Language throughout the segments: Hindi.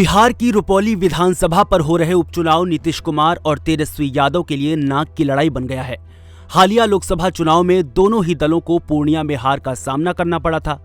बिहार की रुपौली विधानसभा पर हो रहे उपचुनाव नीतीश कुमार और तेजस्वी यादव के लिए नाक की लड़ाई बन गया है। हालिया लोकसभा चुनाव में दोनों ही दलों को पूर्णिया में हार का सामना करना पड़ा था।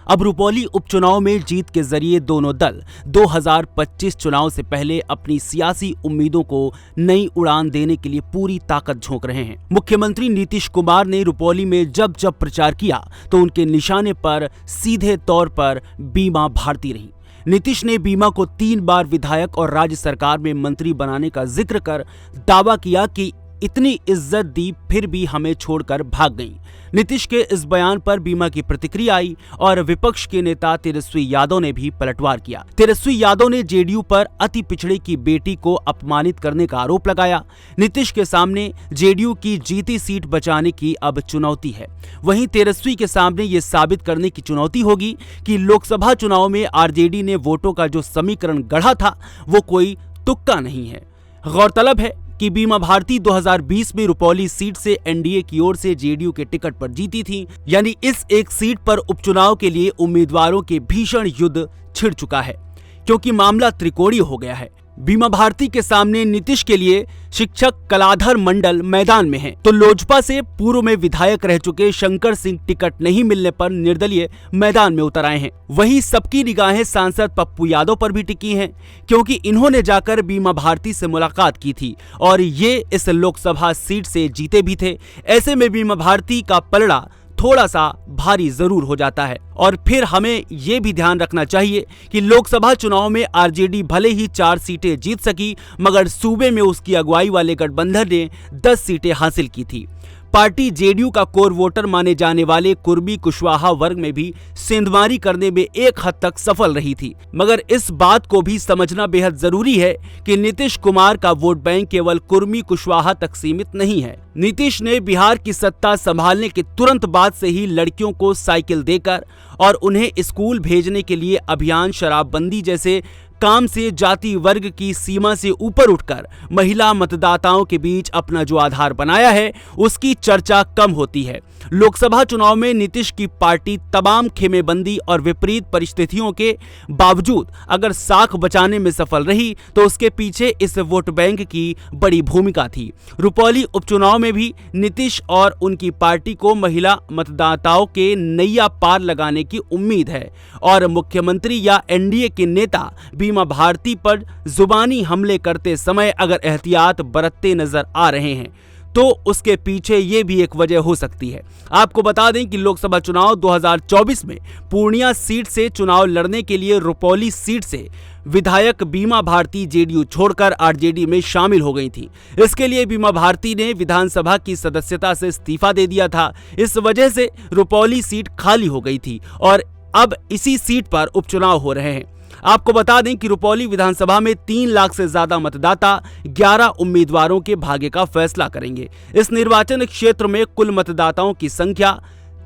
अब रुपौली उपचुनाव में जीत के जरिए दोनों दल 2025 चुनाव से पहले अपनी सियासी उम्मीदों को नई उड़ान देने के लिए पूरी ताकत झोंक रहे हैं। मुख्यमंत्री नीतीश कुमार ने रुपौली में जब जब प्रचार किया तो उनके निशाने पर सीधे तौर पर बीमा भारती रही। नीतीश ने बीमा को 3 बार विधायक और राज्य सरकार में मंत्री बनाने का जिक्र कर दावा किया कि इतनी इज्जत दी फिर भी हमें छोड़कर भाग गईं। नीतीश के इस बयान पर बीमा की प्रतिक्रिया आई और विपक्ष के नेता तेजस्वी यादव ने भी पलटवार किया। तेजस्वी यादव ने जेडीयू पर अति पिछड़े की बेटी को अपमानित करने का आरोप लगाया। नीतीश के सामने जेडीयू की जीती सीट बचाने की अब चुनौती है। वहीं तेजस्वी के सामने ये साबित करने की चुनौती होगी कि लोकसभा चुनाव में आरजेडी ने वोटों का जो समीकरण गढ़ा था वो कोई तुक्का नहीं है। गौरतलब है कि बीमा भारती 2020 में रुपौली सीट से एनडीए की ओर से जेडीयू के टिकट पर जीती थी। यानी इस एक सीट पर उपचुनाव के लिए उम्मीदवारों के भीषण युद्ध छिड़ चुका है, क्योंकि मामला त्रिकोणीय हो गया है। बीमा भारती के सामने नीतीश के लिए शिक्षक कलाधर मंडल मैदान में हैं, तो लोजपा से पूर्व में विधायक रह चुके शंकर सिंह टिकट नहीं मिलने पर निर्दलीय मैदान में उतर आए हैं। वहीं सबकी निगाहें सांसद पप्पू यादव पर भी टिकी हैं, क्योंकि इन्होंने जाकर बीमा भारती से मुलाकात की थी और ये इस लोकसभा सीट से जीते भी थे। ऐसे में बीमा भारती का पलड़ा थोड़ा सा भारी जरूर हो जाता है। और फिर हमें ये भी ध्यान रखना चाहिए कि लोकसभा चुनाव में आरजेडी भले ही 4 सीटें जीत सकी, मगर सूबे में उसकी अगुवाई वाले गठबंधन ने 10 सीटें हासिल की थी। पार्टी जेडीयू का कोर वोटर माने जाने वाले कुर्मी कुशवाहा वर्ग में भी सेंधमारी करने में एक हद तक सफल रही थी। मगर इस बात को भी समझना बेहद जरूरी है कि नीतीश कुमार का वोट बैंक केवल कुर्मी कुशवाहा तक सीमित नहीं है। नीतीश ने बिहार की सत्ता संभालने के तुरंत बाद से ही लड़कियों को साइकिल देकर और उन्हें स्कूल भेजने के लिए अभियान शराबबंदी जैसे काम से जाति वर्ग की सीमा से ऊपर उठकर महिला मतदाताओं के बीच अपना जो आधार बनाया है उसकी चर्चा कम होती है। लोकसभा चुनाव में नीतीश की पार्टी तमाम खेमेबंदी और विपरीत परिस्थितियों के बावजूद अगर साख बचाने में सफल रही तो उसके पीछे इस वोट बैंक की बड़ी भूमिका थी। रुपौली उपचुनाव में भी नीतीश और उनकी पार्टी को महिला मतदाताओं के नैया पार लगाने की उम्मीद है और मुख्यमंत्री या एनडीए के नेता बीमा भारती पर जुबानी हमले करते समय अगर एहतियात बरतते नजर आ रहे हैं तो उसके पीछे ये भी एक वजह हो सकती है। आपको बता दें कि लोकसभा चुनाव 2024 में पूर्णिया सीट से चुनाव लड़ने के लिए रुपौली सीट से विधायक बीमा भारती जेडीयू छोड़कर आरजेडी में शामिल हो गई थी। इसके लिए बीमा भारती ने विधानसभा की सदस्यता से इस्तीफा दे दिया था। इस वजह से रुपौली सीट खाली हो गई थी और अब इसी सीट पर उपचुनाव हो रहे हैं। आपको बता दें कि रुपौली विधानसभा में 3 लाख से ज्यादा मतदाता 11 उम्मीदवारों के भाग्य का फैसला करेंगे। इस निर्वाचन क्षेत्र में कुल मतदाताओं की संख्या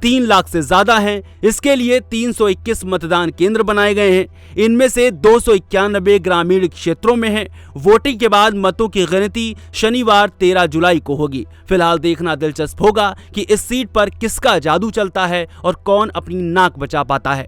3 लाख से ज्यादा है। इसके लिए 321 मतदान केंद्र बनाए गए हैं। इनमें से 291 ग्रामीण क्षेत्रों में हैं। वोटिंग के बाद मतों की गिनती शनिवार 13 जुलाई को होगी। फिलहाल देखना दिलचस्प होगा कि इस सीट पर किसका जादू चलता है और कौन अपनी नाक बचा पाता है।